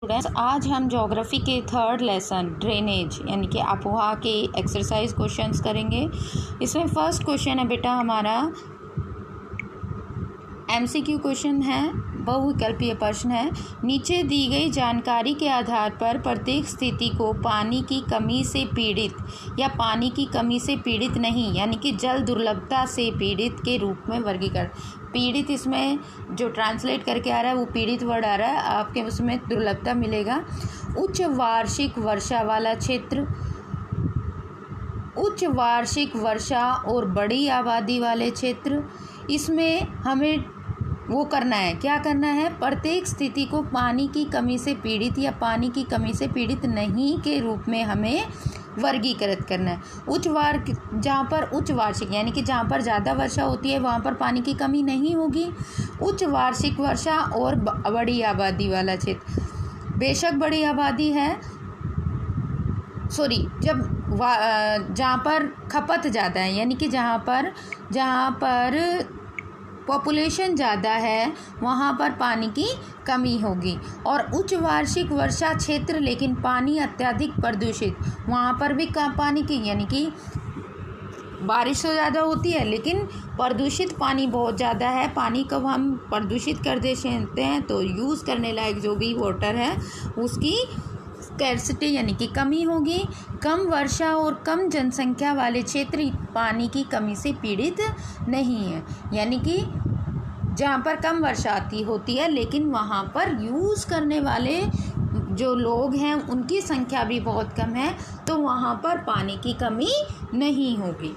Students, आज हम geography के थर्ड लेसन ड्रेनेज यानी कि अपोहा के एक्सरसाइज क्वेश्चंस करेंगे। इसमें फर्स्ट क्वेश्चन है बेटा हमारा एमसीक्यू क्वेश्चन है, बहुविकल्पीय प्रश्न है। नीचे दी गई जानकारी के आधार पर प्रत्येक स्थिति को पानी की कमी से पीड़ित या पानी की कमी से पीड़ित नहीं यानी कि जल दुर्लभता से पीड़ित के रूप में वर्गीकरण। पीड़ित इसमें जो ट्रांसलेट करके आ रहा है वो पीड़ित वर्ड आ रहा है, आपके उसमें दुर्लभता मिलेगा। उच्च वार्षिक वर्षा वाला क्षेत्र, उच्च वार्षिक वर्षा और बड़ी आबादी वाले क्षेत्र। इसमें हमें वो करना है, क्या करना है, प्रत्येक स्थिति को पानी की कमी से पीड़ित या पानी की कमी से पीड़ित नहीं के रूप में हमें वर्गीकृत करना है। जहाँ पर उच्च वार्षिक यानी कि जहाँ पर ज़्यादा वर्षा होती है वहाँ पर पानी की कमी नहीं होगी। उच्च वार्षिक वर्षा और बड़ी आबादी वाला क्षेत्र, बेशक बड़ी आबादी है, जहाँ पर खपत ज़्यादा है यानी कि जहाँ पर पॉपुलेशन ज़्यादा है वहाँ पर पानी की कमी होगी। और उच्च वार्षिक वर्षा क्षेत्र लेकिन पानी अत्यधिक प्रदूषित, वहाँ पर भी पानी की यानी कि बारिश तो ज़्यादा होती है लेकिन प्रदूषित पानी बहुत ज़्यादा है। पानी को हम प्रदूषित कर देते हैं तो यूज़ करने लायक जो भी वाटर है उसकी स्कैर्सिटी यानी कि कमी होगी। कम वर्षा और कम जनसंख्या वाले क्षेत्र पानी की कमी से पीड़ित नहीं है यानी कि जहाँ पर कम वर्षा होती है लेकिन वहाँ पर यूज़ करने वाले जो लोग हैं उनकी संख्या भी बहुत कम है तो वहाँ पर पानी की कमी नहीं होगी।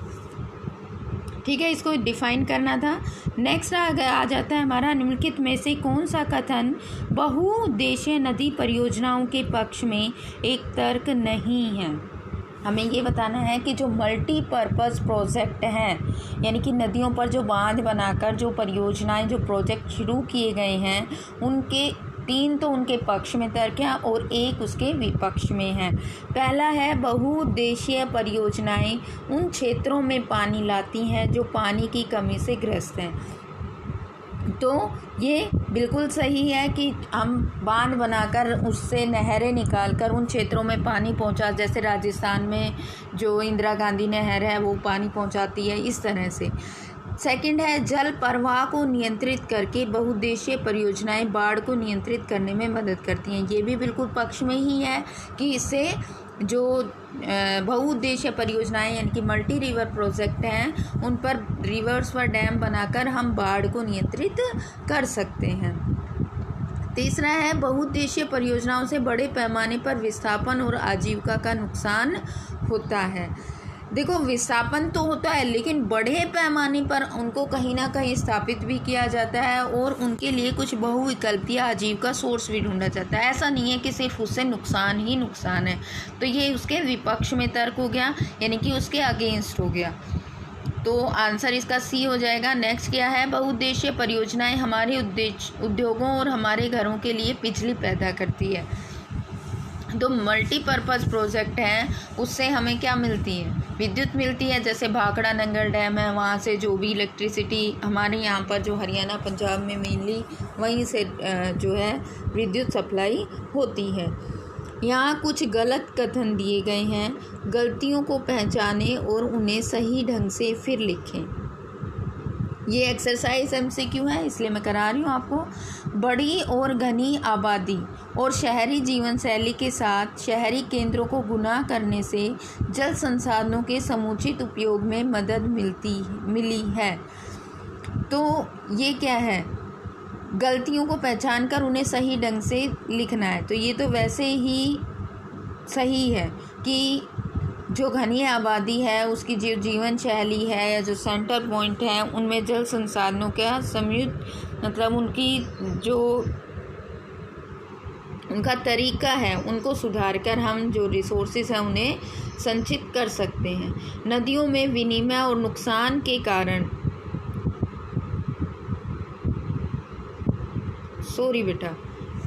ठीक है, इसको डिफाइन करना था। नेक्स्ट आ जाता है हमारा, निम्नलिखित में से कौन सा कथन बहुउद्देशीय नदी परियोजनाओं के पक्ष में एक तर्क नहीं है। हमें ये बताना है कि जो मल्टीपर्पज़ प्रोजेक्ट हैं यानी कि नदियों पर जो बांध बनाकर जो परियोजनाएं जो प्रोजेक्ट शुरू किए गए हैं उनके 3 तो उनके पक्ष में तर्क हैं और 1 उसके विपक्ष में है। पहला है, बहुउद्देशीय परियोजनाएं उन क्षेत्रों में पानी लाती हैं जो पानी की कमी से ग्रस्त हैं। तो ये बिल्कुल सही है कि हम बांध बनाकर उससे नहरें निकालकर उन क्षेत्रों में पानी पहुंचा, जैसे राजस्थान में जो इंदिरा गांधी नहर है वो पानी पहुंचाती है, इस तरह से। सेकंड है, जल प्रवाह को नियंत्रित करके बहुउद्देशीय परियोजनाएं बाढ़ को नियंत्रित करने में मदद करती हैं। ये भी बिल्कुल पक्ष में ही है कि इससे जो बहुउद्देशीय परियोजनाएं यानी कि मल्टी रिवर प्रोजेक्ट हैं उन पर रिवर्स पर डैम बनाकर हम बाढ़ को नियंत्रित कर सकते हैं। तीसरा है, बहुउद्देशीय परियोजनाओं से बड़े पैमाने पर विस्थापन और आजीविका का नुकसान होता है। देखो, विस्थापन तो होता है लेकिन बड़े पैमाने पर उनको कहीं ना कहीं स्थापित भी किया जाता है और उनके लिए कुछ बहुविकल्पीय आजीविका सोर्स भी ढूंढा जाता है। ऐसा नहीं है कि सिर्फ उससे नुकसान ही नुकसान है। तो ये उसके विपक्ष में तर्क हो गया यानी कि उसके अगेंस्ट हो गया। तो आंसर इसका सी हो जाएगा। नेक्स्ट क्या है, बहुउद्देशीय परियोजनाएं हमारे उद्योगों और हमारे घरों के लिए बिजली पैदा करती है। तो मल्टीपर्पज़ प्रोजेक्ट हैं उससे हमें क्या मिलती है, विद्युत मिलती है। जैसे भाखड़ा नंगल डैम है, वहाँ से जो भी इलेक्ट्रिसिटी हमारे यहाँ पर जो हरियाणा पंजाब में मेनली वहीं से जो है विद्युत सप्लाई होती है। यहाँ कुछ गलत कथन दिए गए हैं, गलतियों को पहचानें और उन्हें सही ढंग से फिर लिखें। ये एक्सरसाइज एमसीक्यू है इसलिए मैं करा रही हूँ आपको। बड़ी और घनी आबादी और शहरी जीवन शैली के साथ शहरी केंद्रों को गुना करने से जल संसाधनों के समुचित उपयोग में मदद मिली है। तो ये क्या है, गलतियों को पहचान कर उन्हें सही ढंग से लिखना है। तो ये तो वैसे ही सही है कि जो घनी आबादी है उसकी जो जीवन शैली है या जो सेंटर पॉइंट है उनमें जल संसाधनों का संयुक्त मतलब उनकी जो उनका तरीका है उनको सुधार कर हम जो रिसोर्सेज हैं उन्हें संचित कर सकते हैं। नदियों में विनिमय और नुकसान के कारण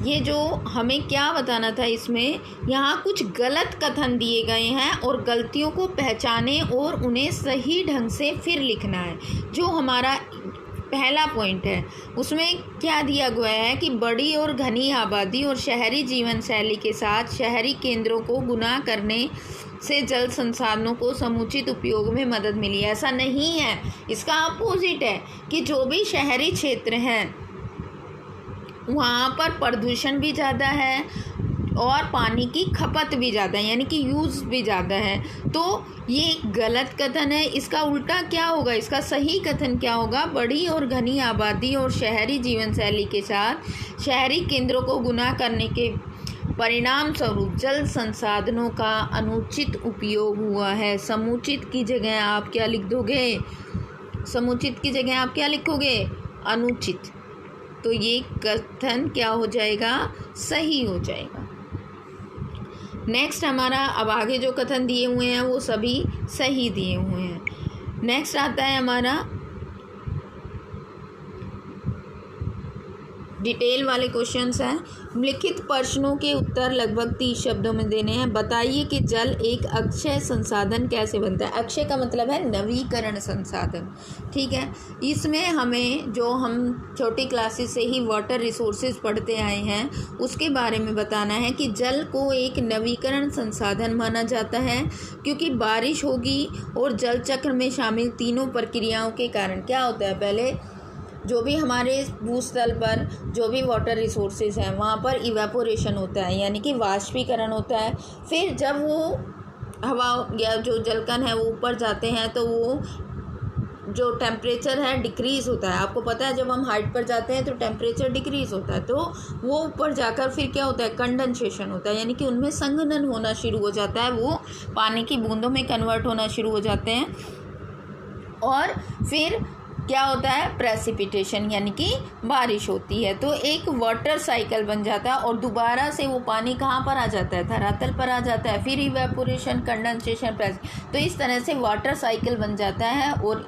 ये जो हमें क्या बताना था इसमें, यहाँ कुछ गलत कथन दिए गए हैं और गलतियों को पहचानें और उन्हें सही ढंग से फिर लिखना है। जो हमारा पहला पॉइंट है उसमें क्या दिया गया है कि बड़ी और घनी आबादी और शहरी जीवन शैली के साथ शहरी केंद्रों को गुना करने से जल संसाधनों को समुचित उपयोग में मदद मिली। ऐसा नहीं है, इसका अपोजिट है कि जो भी शहरी क्षेत्र हैं वहाँ पर प्रदूषण भी ज़्यादा है और पानी की खपत भी ज़्यादा है, यानी कि यूज़ भी ज़्यादा है। तो ये गलत कथन है। इसका उल्टा क्या होगा, इसका सही कथन क्या होगा? बड़ी और घनी आबादी और शहरी जीवन शैली के साथ शहरी केंद्रों को गुना करने के परिणाम स्वरूप जल संसाधनों का अनुचित उपयोग हुआ है। समुचित की जगह आप क्या लिख दोगे? समुचित की जगह आप क्या लिखोगे? अनुचित। तो ये कथन क्या हो जाएगा? सही हो जाएगा। नेक्स्ट हमारा अब आगे जो कथन दिए हुए हैं वो सभी सही दिए हुए हैं। नेक्स्ट आता है हमारा डिटेल वाले क्वेश्चंस हैं। लिखित प्रश्नों के उत्तर लगभग 30 शब्दों में देने हैं। बताइए कि जल एक अक्षय संसाधन कैसे बनता है। अक्षय का मतलब है नवीकरण संसाधन, ठीक है। इसमें हमें जो हम छोटी क्लासेस से ही वाटर रिसोर्सेज पढ़ते आए हैं उसके बारे में बताना है कि जल को एक नवीकरण संसाधन माना जाता है क्योंकि बारिश होगी और जल चक्र में शामिल तीनों प्रक्रियाओं के कारण क्या होता है? पहले जो भी हमारे भूस्थल पर जो भी वाटर रिसोर्सेज हैं वहाँ पर इवेपोरेशन होता है, यानी कि वाष्पीकरण होता है। फिर जब वो हवा या जो जलकण है वो ऊपर जाते हैं तो वो जो टेम्परेचर है डिक्रीज़ होता है। आपको पता है जब हम हाइट पर जाते हैं तो टेम्परेचर डिक्रीज़ होता है, तो वो ऊपर जाकर फिर क्या होता है? कंडेंसेशन होता है, यानी कि उनमें संघनन होना शुरू हो जाता है, वो पानी की बूंदों में कन्वर्ट होना शुरू हो जाते हैं। और फिर क्या होता है? प्रेसिपिटेशन, यानी कि बारिश होती है। तो एक वाटर साइकिल बन जाता है और दोबारा से वो पानी कहाँ पर आ जाता है? धरातल पर आ जाता है। फिर इवेपोरेशन, कंडेंसेशन, तो इस तरह से वाटर साइकिल बन जाता है। और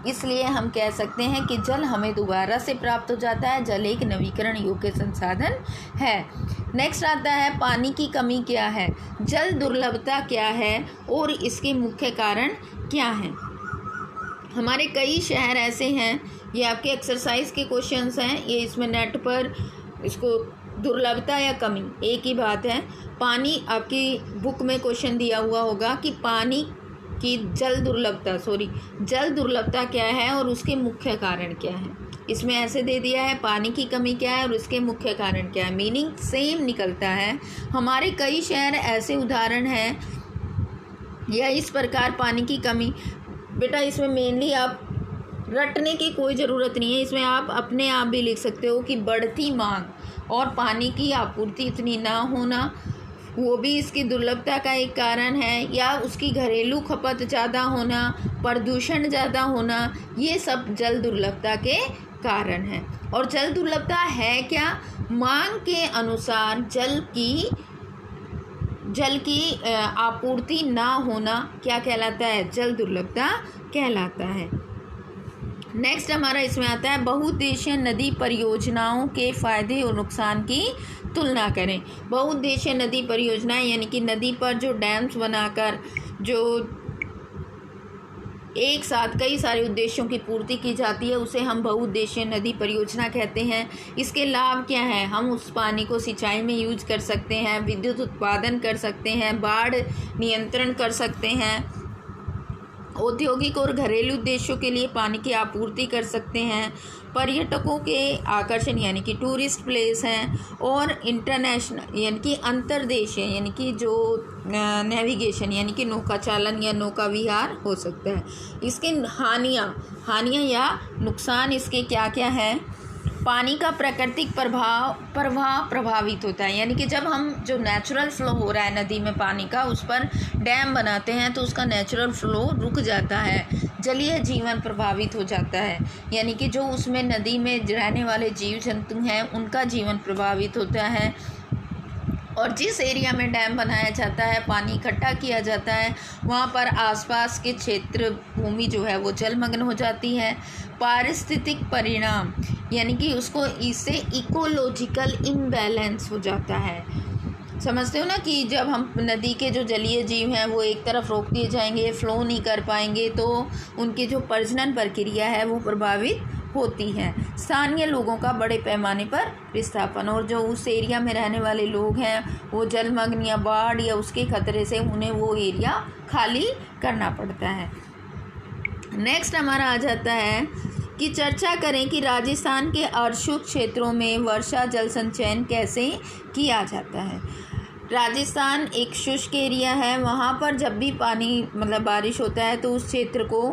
इसलिए हम कह सकते हैं कि जल हमें दोबारा से प्राप्त हो जाता है। जल एक नवीकरण योग्य संसाधन है। नेक्स्ट आता है पानी की कमी क्या है, जल दुर्लभता क्या है और इसके मुख्य कारण क्या हैं। हमारे कई शहर ऐसे हैं, ये आपके एक्सरसाइज के क्वेश्चंस हैं, ये इसमें नेट पर इसको दुर्लभता या कमी एक ही बात है। पानी आपकी बुक में क्वेश्चन दिया हुआ होगा कि पानी की जल दुर्लभता क्या है और उसके मुख्य कारण क्या है। इसमें ऐसे दे दिया है पानी की कमी क्या है और इसके मुख्य कारण क्या है। मीनिंग सेम निकलता है। हमारे कई शहर ऐसे उदाहरण हैं या इस प्रकार पानी की कमी। बेटा इसमें मेनली आप रटने की कोई ज़रूरत नहीं है, इसमें आप अपने आप भी लिख सकते हो कि बढ़ती मांग और पानी की आपूर्ति इतनी ना होना वो भी इसकी दुर्लभता का एक कारण है, या उसकी घरेलू खपत ज़्यादा होना, प्रदूषण ज़्यादा होना, ये सब जल दुर्लभता के कारण हैं। और जल दुर्लभता है क्या? मांग के अनुसार जल की आपूर्ति ना होना क्या कहलाता है? जल दुर्लभता कहलाता है। नेक्स्ट हमारा इसमें आता है बहुउद्देशीय नदी परियोजनाओं के फ़ायदे और नुकसान की तुलना करें। बहुउद्देशीय नदी परियोजनाएं यानी कि नदी पर जो डैम्स बनाकर जो एक साथ कई सारे उद्देश्यों की पूर्ति की जाती है उसे हम बहुउद्देशीय नदी परियोजना कहते हैं। इसके लाभ क्या हैं? हम उस पानी को सिंचाई में यूज कर सकते हैं, विद्युत उत्पादन कर सकते हैं, बाढ़ नियंत्रण कर सकते हैं, औद्योगिक और घरेलू उद्देश्यों के लिए पानी की आपूर्ति कर सकते हैं, पर्यटकों के आकर्षण यानी कि टूरिस्ट प्लेस हैं, और इंटरनेशनल यानी कि अंतर्देशीय यानी कि जो नेविगेशन यानी कि नौका चालन या नौका विहार हो सकता है। इसके हानियाँ या नुकसान इसके क्या क्या हैं? पानी का प्राकृतिक प्रवाह प्रभावित होता है, यानी कि जब हम जो नेचुरल फ्लो हो रहा है नदी में पानी का उस पर डैम बनाते हैं तो उसका नेचुरल फ्लो रुक जाता है, जलीय जीवन प्रभावित हो जाता है, यानी कि जो उसमें नदी में रहने वाले जीव जंतु हैं उनका जीवन प्रभावित होता है। और जिस एरिया में डैम बनाया जाता है, पानी इकट्ठा किया जाता है, वहाँ पर आसपास के क्षेत्र भूमि जो है वो जलमग्न हो जाती है। पारिस्थितिक परिणाम यानी कि इससे इकोलॉजिकल इम्बैलेंस हो जाता है। समझते हो ना कि जब हम नदी के जो जलीय जीव हैं वो एक तरफ रोक दिए जाएंगे, फ्लो नहीं कर पाएंगे, तो उनकी जो प्रजनन प्रक्रिया है वो प्रभावित होती है। स्थानीय लोगों का बड़े पैमाने पर विस्थापन, और जो उस एरिया में रहने वाले लोग हैं वो जलमग्न या बाढ़ या उसके खतरे से उन्हें वो एरिया खाली करना पड़ता है। नेक्स्ट हमारा आ जाता है कि चर्चा करें कि राजस्थान के अर्शुष्क क्षेत्रों में वर्षा जल संचयन कैसे किया जाता है। राजस्थान एक शुष्क एरिया है, वहाँ पर जब भी पानी मतलब बारिश होता है तो उस क्षेत्र को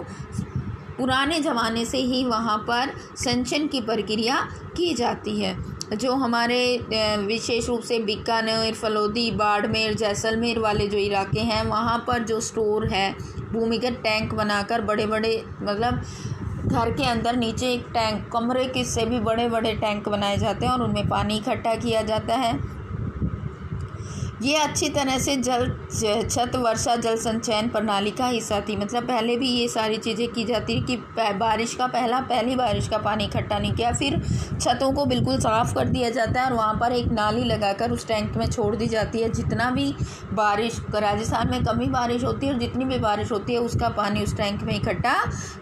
पुराने ज़माने से ही वहाँ पर सिंचन की प्रक्रिया की जाती है। जो हमारे विशेष रूप से बीकानेर, फलोदी, बाड़मेर, जैसलमेर वाले जो इलाके हैं वहाँ पर जो स्टोर है भूमिगत टैंक बनाकर बड़े बड़े मतलब घर के अंदर नीचे एक टैंक, कमरे के से भी बड़े बड़े टैंक बनाए जाते हैं और उनमें पानी इकट्ठा किया जाता है। ये अच्छी तरह से जल छत वर्षा जल संचयन प्रणाली का हिस्सा थी। मतलब पहले भी ये सारी चीज़ें की जाती कि बारिश का पहली बारिश का पानी इकट्ठा नहीं किया, फिर छतों को बिल्कुल साफ़ कर दिया जाता है और वहाँ पर एक नाली लगाकर उस टैंक में छोड़ दी जाती है। जितना भी बारिश, राजस्थान में कम ही बारिश होती है और जितनी भी बारिश होती है उसका पानी उस टैंक में इकट्ठा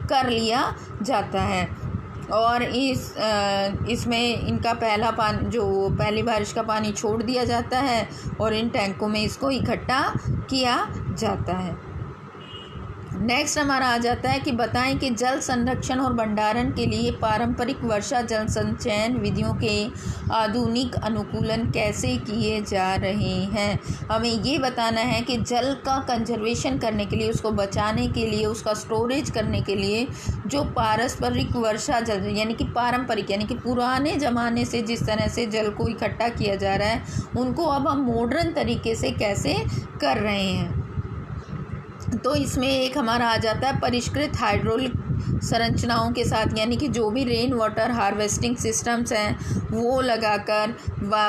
कर लिया जाता है। और इसमें इनका पहली बारिश का पानी छोड़ दिया जाता है और इन टैंकों में इसको इकट्ठा किया जाता है। नेक्स्ट हमारा आ जाता है कि बताएं कि जल संरक्षण और भंडारण के लिए पारंपरिक वर्षा जल संचयन विधियों के आधुनिक अनुकूलन कैसे किए जा रहे हैं। हमें ये बताना है कि जल का कंजर्वेशन करने के लिए, उसको बचाने के लिए, उसका स्टोरेज करने के लिए जो पारंपरिक वर्षा जल यानी कि पारंपरिक यानी कि पुराने ज़माने से जिस तरह से जल को इकट्ठा किया जा रहा है उनको अब हम मॉडर्न तरीके से कैसे कर रहे हैं। तो इसमें एक हमारा आ जाता है परिष्कृत हाइड्रोलिक संरचनाओं के साथ, यानी कि जो भी रेन वाटर हार्वेस्टिंग सिस्टम्स हैं वो लगाकर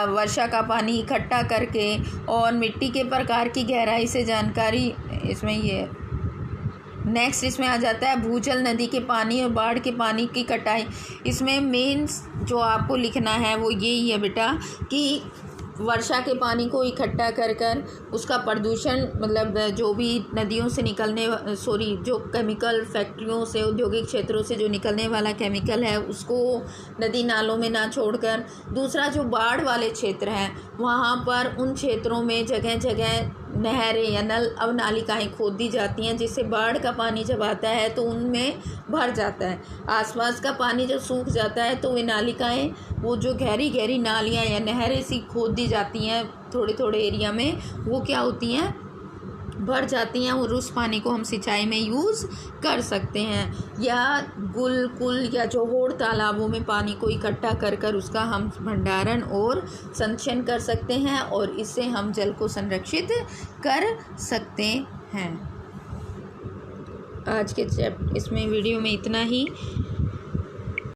वर्षा का पानी इकट्ठा करके और मिट्टी के प्रकार की गहराई से जानकारी इसमें ये। नेक्स्ट इसमें आ जाता है भूजल नदी के पानी और बाढ़ के पानी की कटाई। इसमें मेन जो आपको लिखना है वो यही है बेटा कि वर्षा के पानी को इकट्ठा कर उसका प्रदूषण मतलब जो भी नदियों से जो केमिकल फैक्ट्रियों से, औद्योगिक क्षेत्रों से जो निकलने वाला केमिकल है उसको नदी नालों में ना छोड़कर, दूसरा जो बाढ़ वाले क्षेत्र हैं वहाँ पर उन क्षेत्रों में जगह जगह नहरें या नल अवनालिकाएँ खोद दी जाती हैं जिससे बाढ़ का पानी जब आता है तो उनमें भर जाता है। आसपास का पानी जब सूख जाता है तो वे नालिकाएँ, वो जो गहरी गहरी नालियाँ या नहरें सी खोद दी जाती हैं थोड़े थोड़े एरिया में, वो क्या होती हैं, भर जाती हैं और उस पानी को हम सिंचाई में यूज़ कर सकते हैं। या कुल या जो होड़ तालाबों में पानी को इकट्ठा कर उसका हम भंडारण और संचयन कर सकते हैं और इससे हम जल को संरक्षित कर सकते हैं। आज के इसमें वीडियो में इतना ही।